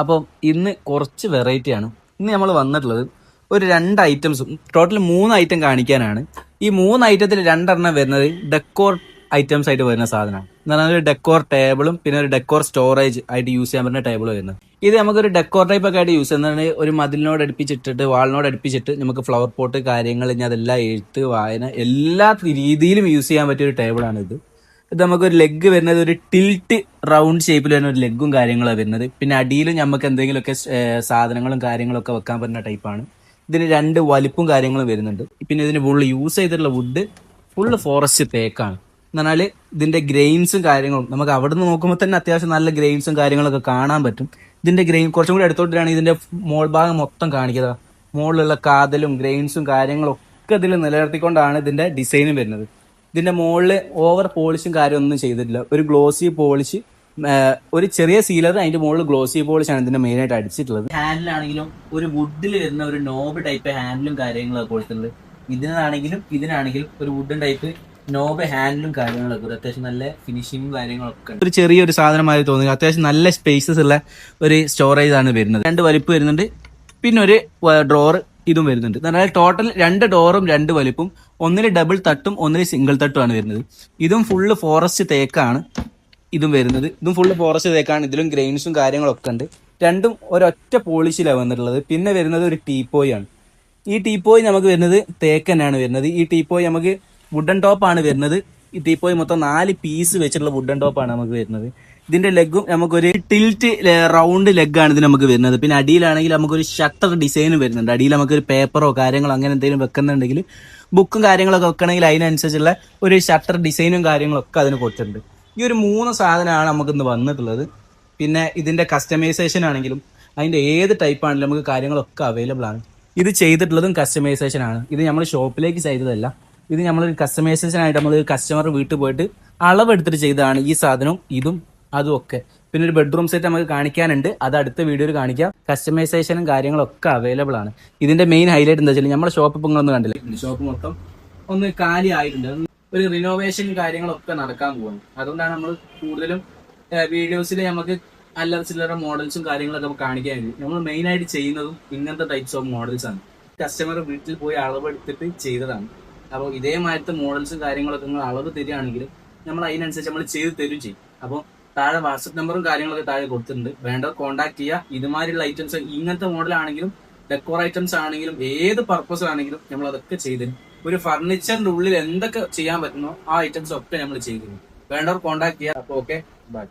അപ്പം ഇന്ന് കുറച്ച് വെറൈറ്റി ആണ്. ഇന്ന് നമ്മൾ വന്നിട്ടുള്ളത് ഒരു 2 ഐറ്റംസും, ടോട്ടൽ 3 ഐറ്റം കാണിക്കാനാണ്. ഈ 3 ഐറ്റത്തിൽ 2 വരുന്നത് ഡെക്കോർ ഐറ്റംസ് ആയിട്ട് വരുന്ന സാധനമാണ്. എന്ന് പറഞ്ഞാൽ ഒരു ഡെക്കോർ ടേബിളും പിന്നെ ഒരു ഡെക്കോർ സ്റ്റോറേജ് ആയിട്ട് യൂസ് ചെയ്യാൻ പറ്റുന്ന ടേബിൾ വരുന്നത്. ഇത് നമുക്കൊരു ഡെക്കോർ ടൈപ്പ് ഒക്കെ ആയിട്ട് യൂസ് ചെയ്യുന്നതാണ്. ഒരു മതിലിനോട് അടുപ്പിച്ചിട്ടിട്ട് വാളിനോട് അടുപ്പിച്ചിട്ട് നമുക്ക് ഫ്ലവർ പോട്ട് കാര്യങ്ങൾ ഇനി അതെല്ലാം എഴുത്ത് വായന എല്ലാ രീതിയിലും യൂസ് ചെയ്യാൻ പറ്റിയ ഒരു ടേബിളാണ് ഇത്. ഇത് നമുക്കൊരു ലെഗ് വരുന്നത് ഒരു ടിൽറ്റ് റൗണ്ട് ഷേപ്പിൽ വരുന്ന ഒരു ലെഗും കാര്യങ്ങളാണ് വരുന്നത്. പിന്നെ അടിയിലും നമുക്ക് എന്തെങ്കിലുമൊക്കെ സാധനങ്ങളും കാര്യങ്ങളൊക്കെ വെക്കാൻ പറ്റുന്ന ടൈപ്പാണ്. ഇതിന് 2 വലിപ്പും കാര്യങ്ങളും വരുന്നുണ്ട്. പിന്നെ ഇതിന് ഫുള്ള് യൂസ് ചെയ്തിട്ടുള്ള വുഡ് ഫുള്ള് ഫോറസ്റ്റ് തേക്കാണ്. എന്ന് പറഞ്ഞാൽ ഇതിന്റെ ഗ്രെയിൻസും കാര്യങ്ങളും നമുക്ക് അവിടെ നിന്ന് നോക്കുമ്പോൾ തന്നെ അത്യാവശ്യം നല്ല ഗ്രെയിൻസും കാര്യങ്ങളൊക്കെ കാണാൻ പറ്റും. ഇതിന്റെ ഗ്രെയിൻ കുറച്ചും കൂടി അടുത്തോട്ടാണ് ഇതിന്റെ മോൾ ഭാഗം മൊത്തം കാണിക്കുക. മുകളിലുള്ള കാതലും ഗ്രെയിൻസും കാര്യങ്ങളും ഒക്കെ ഇതിൽ നിലനിർത്തിക്കൊണ്ടാണ് ഇതിന്റെ ഡിസൈനും വരുന്നത്. ഇതിന്റെ മുകളിൽ ഓവർ പോളിഷും കാര്യമൊന്നും ചെയ്തിട്ടില്ല. ഒരു ഗ്ലോസി പോളിഷ്, ഒരു ചെറിയ സീലർ, അതിന്റെ മുകളിൽ ഗ്ലോസി പോളിഷ് ആണ് ഇതിന്റെ മെയിൻ ആയിട്ട് അടിച്ചിട്ടുള്ളത്. ഹാൻഡിലാണെങ്കിലും ഒരു വുഡിൽ വരുന്ന ഒരു നോബ് ടൈപ്പ് ഹാൻഡിലും കാര്യങ്ങളൊക്കെ കൊടുത്തിട്ടുണ്ട്. ഇതിനാണെങ്കിലും ഒരു വുഡൻ ടൈപ്പ് നോബ് ഹാൻഡിലും കാര്യങ്ങളൊക്കെ അത്യാവശ്യം നല്ല ഫിനിഷിങ്ങും കാര്യങ്ങളൊക്കെ ഉണ്ട്. ഒരു ചെറിയൊരു സാധനമായി തോന്നുന്നു. അത്യാവശ്യം നല്ല സ്പേസസ് ഉള്ള ഒരു സ്റ്റോറേജ് ആണ് വരുന്നത്. 2 വലിപ്പം വരുന്നുണ്ട്, പിന്നെ ഒരു ഡ്രോർ ഇതും വരുന്നുണ്ട്. എന്നാൽ ടോട്ടൽ 2 ഡോറും 2 വലിപ്പും, ഒന്നിൽ ഡബിൾ തട്ടും ഒന്നിൽ സിംഗിൾ തട്ടും ആണ് വരുന്നത്. ഇതും ഫുള്ള് ഫോറസ്റ്റ് തേക്കാണ് ഇതും വരുന്നത്. ഇതും ഫുള്ള് ഫോറസ്റ്റ് തേക്കാണ്. ഇതിലും ഗ്രെയിൻസും കാര്യങ്ങളൊക്കെ ഉണ്ട്. രണ്ടും ഒരൊറ്റ പോളിഷിലാണ് വന്നിട്ടുള്ളത്. പിന്നെ വരുന്നത് ഒരു ടീപ്പോയി ആണ്. ഈ ടീപ്പോയി നമുക്ക് വരുന്നത് തേക്ക് തന്നെയാണ് വരുന്നത്. ഈ ടീപ്പോയി നമുക്ക് വുഡൻ ടോപ്പാണ് വരുന്നത്. ഈ ടീപ്പോയി മൊത്തം 4 പീസ് വെച്ചിട്ടുള്ള വുഡൻ ടോപ്പാണ് നമുക്ക് വരുന്നത്. ഇതിന്റെ ലെഗും നമുക്കൊരു ടിൽറ്റ് റൗണ്ട് ലെഗാണ് ഇത് നമുക്ക് വരുന്നത്. പിന്നെ അടിയിലാണെങ്കിൽ നമുക്കൊരു ഷട്ടർ ഡിസൈനും വരുന്നുണ്ട്. അടിയിൽ നമുക്കൊരു പേപ്പറോ കാര്യങ്ങളോ അങ്ങനെ എന്തെങ്കിലും വെക്കുന്നുണ്ടെങ്കിൽ, ബുക്കും കാര്യങ്ങളൊക്കെ വെക്കണമെങ്കിൽ അതിനനുസരിച്ചുള്ള ഒരു ഷട്ടർ ഡിസൈനും കാര്യങ്ങളൊക്കെ അതിന് കൊടുത്തിട്ടുണ്ട്. ഈ ഒരു 3 സാധനമാണ് നമുക്കിന്ന് വന്നിട്ടുള്ളത്. പിന്നെ ഇതിന്റെ കസ്റ്റമൈസേഷൻ ആണെങ്കിലും അതിന്റെ ഏത് ടൈപ്പ് ആണെങ്കിലും നമുക്ക് കാര്യങ്ങളൊക്കെ അവൈലബിൾ ആണ്. ഇത് ചെയ്തിട്ടുള്ളതും കസ്റ്റമൈസേഷൻ ആണ്. ഇത് നമ്മൾ ഷോപ്പിലേക്ക് ചെയ്തതല്ല. ഇത് നമ്മൾ കസ്റ്റമൈസേഷൻ ആയിട്ട് നമ്മൾ കസ്റ്റമർ വീട്ടിൽ പോയിട്ട് അളവെടുത്തിട്ട് ചെയ്തതാണ് ഈ സാധനവും ഇതും അതും ഒക്കെ. പിന്നെ ഒരു ബെഡ്റൂം സെറ്റ് നമുക്ക് കാണിക്കാനുണ്ട്, അത് അടുത്ത വീഡിയോയിൽ കാണിക്കാം. കസ്റ്റമൈസേഷനും കാര്യങ്ങളൊക്കെ അവൈലബിൾ ആണ്. ഇതിന്റെ മെയിൻ ഹൈലൈറ്റ് എന്താ വെച്ചാൽ നമ്മുടെ ഷോപ്പ് ഇപ്പം ഒന്നും കണ്ടില്ലേ, ഷോപ്പ് മൊത്തം ഒന്ന് കാലി ആയിട്ടുണ്ട്. ഒരു റിനോവേഷൻ കാര്യങ്ങളൊക്കെ നടക്കാൻ പോകുന്നു. അതുകൊണ്ടാണ് നമ്മൾ കൂടുതലും വീഡിയോസിൽ നമുക്ക് അല്ലറ ചില്ലറ മോഡൽസും കാര്യങ്ങളൊക്കെ കാണിക്കാൻ വേണ്ടി നമ്മൾ മെയിൻ ആയിട്ട് ചെയ്യുന്നതും ഇങ്ങനത്തെ ടൈപ്സ് ഓഫ് മോഡൽസ് ആണ്. കസ്റ്റമർ വീട്ടിൽ പോയി അളവെടുത്തിട്ട് ചെയ്തതാണ്. അപ്പോൾ ഇതേമാതിരത്തെ മോഡൽസും കാര്യങ്ങളൊക്കെ നിങ്ങൾ അളവ് തരികയാണെങ്കിൽ നമ്മൾ അതിനനുസരിച്ച് നമ്മൾ ചെയ്ത് തരും ചെയ്യും. അപ്പോൾ താഴെ വാട്സപ്പ് നമ്പറും കാര്യങ്ങളൊക്കെ താഴെ കൊടുത്തിട്ടുണ്ട്. വേണ്ടവർ കോൺടാക്ട് ചെയ്യുക. ഇതുമാതിരിയുള്ള ഐറ്റംസ്, ഇങ്ങനത്തെ മോഡലാണെങ്കിലും ഡെക്കോർ ഐറ്റംസ് ആണെങ്കിലും ഏത് പർപ്പസ് ആണെങ്കിലും നമ്മൾ അതൊക്കെ ചെയ്തു. ഒരു ഫർണിച്ചറിന്റെ ഉള്ളിൽ എന്തൊക്കെ ചെയ്യാൻ പറ്റുന്നോ ആ ഐറ്റംസ് ഒക്കെ നമ്മൾ ചെയ്തു. വേണ്ടവർ കോൺടാക്ട് ചെയ്യുക. അപ്പോൾ ഓക്കെ, ബൈ.